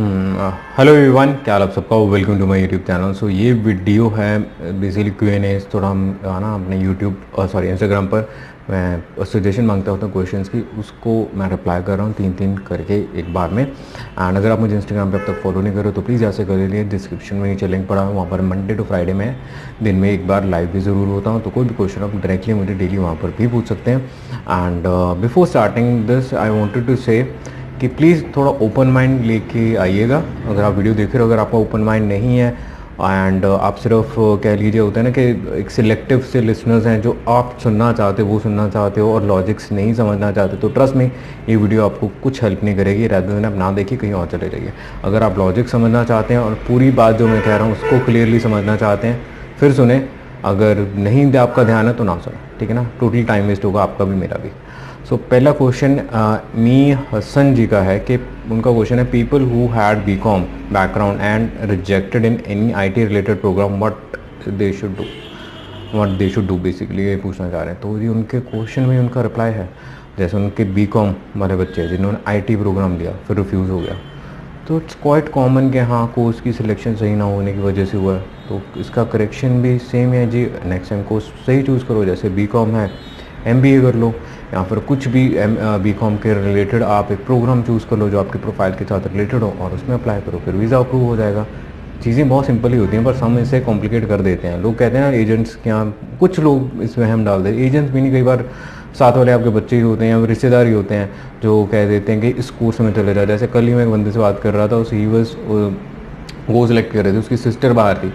Hello everyone, क्या हाल आप सबका। Welcome to my YouTube channel. So ये वीडियो है बेसिकली क्यू&ए। थोड़ा हम ना अपने यूट्यूब इंस्टाग्राम पर मैं सजेशन मांगता होता हूँ क्वेश्चंस की, उसको मैं रिप्लाई कर रहा हूँ तीन तीन करके एक बार में। एंड अगर आप मुझे इंस्टाग्राम पे अब तक फॉलो नहीं करो तो प्लीज़ ऐसे कर लीजिए। डिस्क्रिप्शन में नीचे लिंक पड़ा है, वहाँ पर मंडे टू फ्राइडे में दिन में एक बार लाइव भी ज़रूर होता हूँ, तो कोई भी क्वेश्चन आप डायरेक्टली मुझे डेली वहाँ पर भी पूछ सकते हैं। And before starting this I wanted to say कि प्लीज़ थोड़ा ओपन माइंड लेके आइएगा। अगर आप वीडियो देख रहे हो, अगर आपका ओपन माइंड नहीं है एंड आप सिर्फ कह लीजिए होता है ना कि एक सिलेक्टिव से लिसनर्स हैं जो आप सुनना चाहते हो वो सुनना चाहते हो और लॉजिक्स नहीं समझना चाहते, तो ट्रस्ट में ये वीडियो आपको कुछ हेल्प नहीं करेगी। रादर देन आप ना देखिए, कहीं और चले जाइए। अगर आप लॉजिक समझना चाहते हैं और पूरी बात जो मैं कह रहा हूँ उसको क्लियरली समझना चाहते हैं फिर सुने, अगर नहीं आपका ध्यान है तो ना सुने, ठीक है ना। टोटल टाइम वेस्ट होगा आपका भी मेरा भी। सो पहला क्वेश्चन मी हसन जी का है कि उनका क्वेश्चन है, people who had BCom background and rejected in any IT related program what they should do basically ये पूछना चाह रहे हैं। तो ये उनके क्वेश्चन में उनका रिप्लाई है। जैसे उनके बीकॉम वाले बच्चे जिन्होंने आईटी प्रोग्राम लिया फिर रिफ्यूज़ हो गया, तो इट्स क्वाइट कॉमन कि हाँ कोर्स की सिलेक्शन सही ना होने की वजह से हुआ है। तो इसका करेक्शन भी सेम है जी, नेक्स्ट टाइम कोर्स सही चूज़ करो। जैसे बीकॉम है एमबीए कर लो, या फिर कुछ भी बीकॉम के रिलेटेड आप एक प्रोग्राम चूज़ कर लो जो आपके प्रोफाइल के साथ रिलेटेड हो और उसमें अप्लाई करो, फिर वीज़ा अप्रूव हो जाएगा। चीज़ें बहुत सिंपल ही होती हैं, बस हम इसे कॉम्प्लिकेट कर देते हैं। लोग कहते हैं ना एजेंट्स के यहाँ, कुछ लोग इसमें हम डाल देते हैं। एजेंट्स भी नहीं, कई बार साथ वाले आपके बच्चे ही होते हैं या रिश्तेदार ही होते हैं जो कह देते हैं कि इस कोर्स में चले जाए। जैसे कल ही मैं एक बंदे से बात कर रहा था, उस ही वो सिलेक्ट कर रहे थे, उसकी सिस्टर बाहर थी,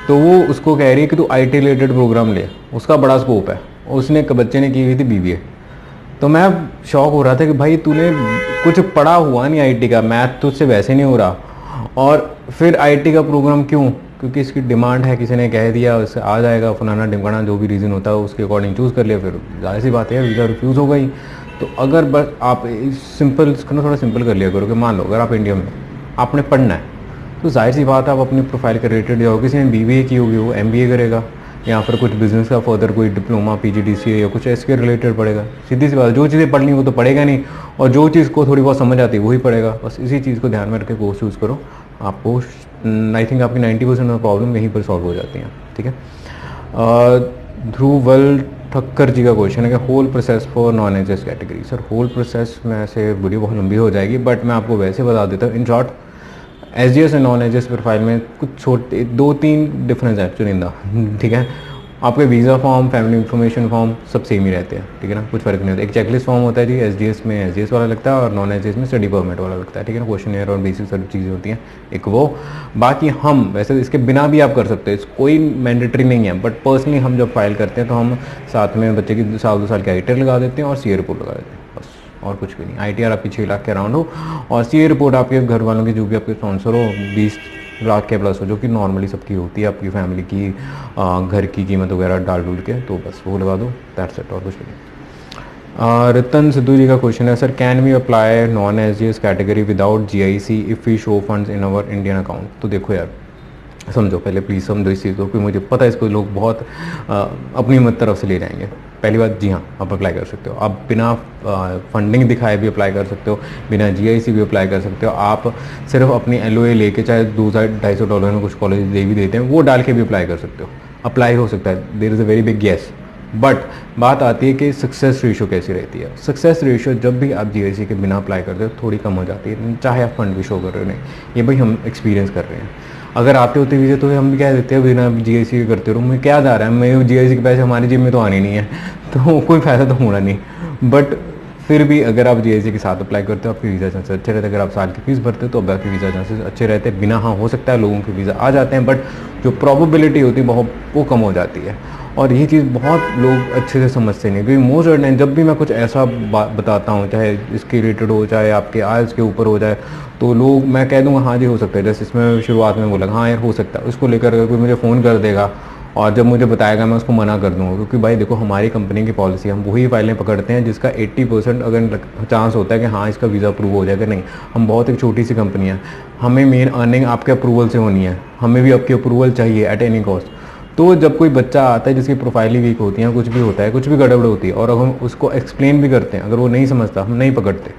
तो वो उसको कह रही है कि तू आईटी रिलेटेड प्रोग्राम ले, उसका बड़ा स्कोप है। उसने बच्चे ने की हुई थी बीबीए। तो मैं शॉक हो रहा था कि भाई तूने कुछ पढ़ा हुआ नहीं आईटी का, मैथ तो उससे वैसे नहीं हो रहा, और फिर आईटी का प्रोग्राम क्यों? क्योंकि इसकी डिमांड है, किसी ने कह दिया उससे आ जाएगा, फलाना ढिमकाना जो भी रीज़न होता है उसके अकॉर्डिंग चूज़ कर लिया, फिर जाहिर सी बात है वीज़ा रिफ्यूज़ हो गई। तो अगर बस आप सिंपल इसको ना थोड़ा सिंपल कर लिया करो कि मान लो अगर आप इंडिया में आपने पढ़ना है तो जाहिर सी बात है आप अपनी प्रोफाइल के रिलेटेड जाओ। किसी ने बीबीए की होगी वो एमबीए करेगा, या फिर कुछ बिजनेस का फर्दर कोई डिप्लोमा पीजीडीसीए या कुछ ऐसे रिलेटेड पढ़ेगा। सीधी सी बात, जो चीज़ें पढ़नी वो तो पढ़ेगा नहीं, और जो चीज़ को थोड़ी बहुत समझ आती है वही पढ़ेगा। बस इसी चीज़ को ध्यान में रख के कोर्स चूज़ करो, आपको आई थिंक आपकी 90% ऑफ प्रॉब्लम यहीं पर सॉल्व हो जाती हैं, ठीक है। ध्रुवल ठक्कर जी का क्वेश्चन है कि whole process for non H category. Sir whole process में से वीडियो बहुत लंबी हो जाएगी, बट मैं आपको वैसे बता देता हूँ इन शॉर्ट। एसडीएस और नॉन एसडीएस प्रोफाइल में कुछ छोटे 2-3 डिफरेंस है चुनिंदा, ठीक है। आपके visa form, family information form सब सेम ही रहते हैं, ठीक है ना, कुछ फर्क नहीं होता। एक चेकलिस्ट फॉर्म होता है जी, एसडीएस में एसडीएस वाला लगता है और नॉन एसडीएस में स्टडी परमिट वाला लगता है, ठीक है ना। क्वेश्चन और बेसिक सारी चीज़ें होती हैं एक वो। बाकी हम वैसे इसके बिना भी आप कर सकते हैं, कोई मैंडेटरी नहीं है, बट पर्सनली हम जब फाइल करते हैं तो हम साथ में बच्चे की 1-2 साल की आईटी लगा देते हैं और सीए रिपोर्ट लगा देते हैं, बस और कुछ भी नहीं। आईटीआर आपकी 6 लाख के अराउंड हो और सीए रिपोर्ट आपके घर वालों की जो भी आपके स्पॉन्सर हो 20 लाख के प्लस हो, जो कि नॉर्मली सबकी होती है, आपकी फैमिली की घर की कीमत वगैरह डाल डूल के, तो बस वो लगा दो, दैट्स इट, और कुछ नहीं। रतन सिद्धू जी का क्वेश्चन है, sir can we apply non SDS category without GIC if we show funds in our Indian account? तो देखो यार, समझो पहले प्लीज़ समझो इस चीज़ को, क्योंकि मुझे पता है इसको लोग बहुत अपनी मत तरफ से ले जाएंगे। पहली बात, जी हाँ आप अप्लाई कर सकते हो, आप बिना फंडिंग दिखाए भी अप्लाई कर सकते हो, बिना जीआईसी भी अप्लाई कर सकते हो। आप सिर्फ अपनी एलओए लेके, चाहे $200-250 में कुछ कॉलेज दे भी देते हैं, वो डाल के भी अप्लाई कर सकते हो, अप्लाई हो सकता है। There is a very big yes, but बात आती है कि सक्सेस रेशियो कैसी रहती है। सक्सेस रेशियो जब भी आप जीआईसी के बिना अप्लाई करते हो थोड़ी कम हो जाती है, चाहे आप फंड भी शो कर रहे हो नहीं। ये भाई हम एक्सपीरियंस कर रहे हैं। अगर आते होते वीज़े तो हम भी कह देते हैं बिना जीआईसी के करते रहो, मुझे क्या जा रहा है, मैं जीआईसी के पैसे हमारी जेब में तो आने नहीं है, तो कोई फ़ायदा तो होना नहीं। बट फिर भी अगर आप जीआईसी के साथ अप्लाई करते हो आपके वीज़ा चांसेस अच्छे रहते हैं। अगर आप साल की फीस भरते हो तो अब आपके वीज़ा चांसेस अच्छे रहते हैं। बिना हाँ हो सकता है लोगों के वीज़ा आ जाते हैं, बट जो प्रोबेबिलिटी होती है वो कम हो जाती है। और ये चीज़ बहुत लोग अच्छे से समझते नहीं, क्योंकि मोस्ट ऑफ द टाइम जब भी मैं कुछ ऐसा बताता हूँ, चाहे इसके रिलेटेड हो चाहे आपके आयल्स के ऊपर हो जाए, तो लोग मैं कह दूँगा हाँ जी हो सकता है, जैसे इसमें शुरुआत में बोला हाँ यार हो सकता है, उसको लेकर अगर कोई मुझे फ़ोन कर देगा और जब मुझे बताएगा मैं उसको मना कर दूँगा। क्योंकि भाई देखो हमारी कंपनी की पॉलिसी, हम वही फाइलें पकड़ते हैं जिसका 80% अगर चांस होता है कि हाँ इसका वीज़ा अप्रूव हो जाएगा। नहीं, हम बहुत एक छोटी सी कंपनी है, हमें मेन अर्निंग आपके अप्रूवल से होनी है, हमें भी आपकी अप्रूवल चाहिए एट एनी कॉस्ट। तो जब कोई बच्चा आता है जिसकी प्रोफाइल ही वीक होती है, कुछ भी होता है, कुछ भी गड़बड़ होती है, और अब हम उसको एक्सप्लेन भी करते हैं, अगर वो नहीं समझता हम नहीं पकड़ते,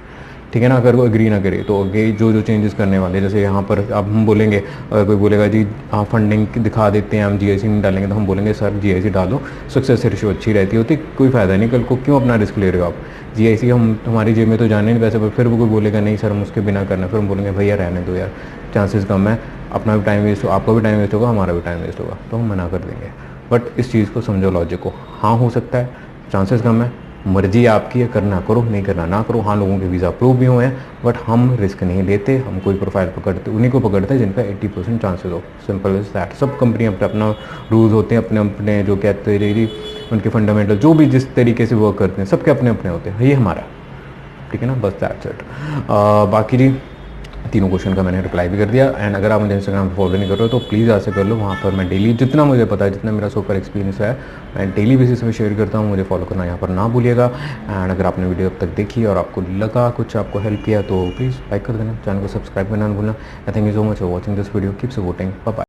ठीक है ना। अगर वो एग्री ना करे तो आगे जो जो चेंजेस करने वाले, जैसे यहाँ पर अब हम बोलेंगे, अगर कोई बोलेगा जी आप फंडिंग दिखा देते हैं, हम जीआईसी नहीं डालेंगे, तो हम बोलेंगे सर जीआईसी डालो, सक्सेस रेशियो अच्छी रहती होती, कोई फ़ायदा नहीं, कल को क्यों अपना रिस्क ले रहे हो आप। जीआईसी हम हमारी जेब में तो जाने नहीं पैसे, पर फिर वो कोई बोलेगा नहीं सर हम उसके बिना करना, फिर हम बोलेंगे भैया रहने दो यार, चांसेस कम है, अपना भी टाइम वेस्ट हो, आपका भी टाइम वेस्ट होगा, हमारा भी टाइम वेस्ट होगा, तो हम मना कर देंगे। बट इस चीज़ को समझो, लॉजिक को, हाँ हो सकता है, चांसेस कम है, मर्जी आपकी है, करना करो, नहीं करना ना करो। हाँ लोगों के वीज़ा अप्रूव भी हुए हैं, बट हम रिस्क नहीं लेते, हम कोई प्रोफाइल पकड़ते, उन्हीं को पकड़ते हैं जिनका 80% चांसेस हो। Simple is that. सब कंपनी अपने अपना रूल्स होते हैं, अपने अपने जो कहते हैं उनके फंडामेंटल जो भी जिस तरीके से वर्क करते हैं, सबके अपने अपने होते हैं, ये हमारा, ठीक है ना, बस दैट्स इट। बाकी जी तीनों क्वेश्चन का मैंने रिप्लाई भी कर दिया। एंड अगर आप मुझे इंस्टाग्राम पर फॉलो नहीं कर रहे हो तो प्लीज़ ऐसे कर लो, वहाँ पर मैं डेली जितना मुझे पता है, जितना मेरा सुपर एक्सपीरियंस है, मैं डेली बेसिस पे शेयर करता हूँ, मुझे फॉलो करना यहाँ पर ना भूलिएगा। एंड अगर आपने वीडियो अब तक देखी और आपको लगा कुछ आपको हेल्प किया तो प्लीज़ लाइक कर देना, चैनल को सब्सक्राइब करना ना भूलना। Thank you so much for watching this video, keep supporting, bye bye.